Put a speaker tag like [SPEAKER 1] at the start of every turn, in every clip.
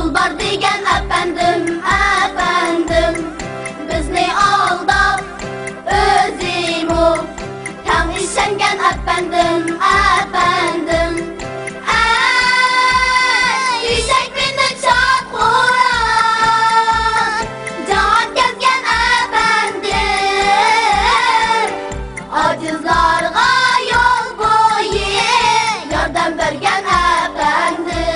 [SPEAKER 1] Yol var degan efendim, efendim. Bizni aldab o'zimu tam ishongan efendim, efendim. Eshak minib chopquran jahon kezgan efendim. Ojizlarga yo'l bo'yi yordam bergan efendim.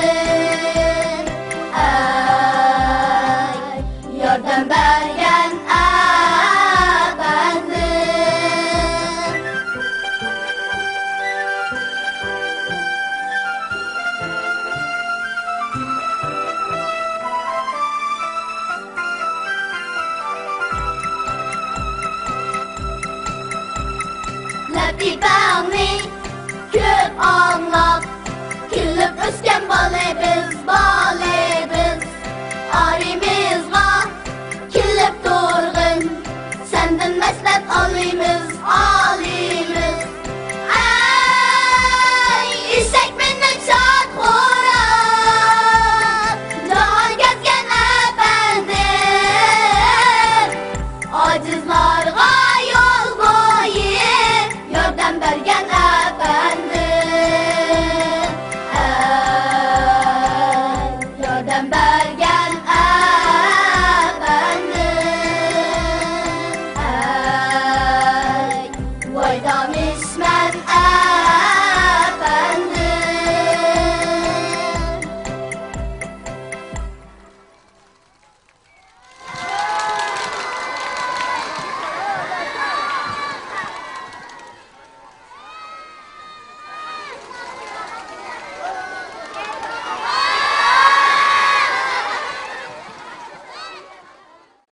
[SPEAKER 1] Yordam bergan efendim. Latifani ko'p anglab kulib o'sgan bola biz, bola biz. Orimizga kelib turg'in, sendan maslahat olamiz, olamiz. Eshak minib chopquran jahon kezgan efendim. Ojizlarga yo'l bo'yi yordam bergan efendim. Yordam bergan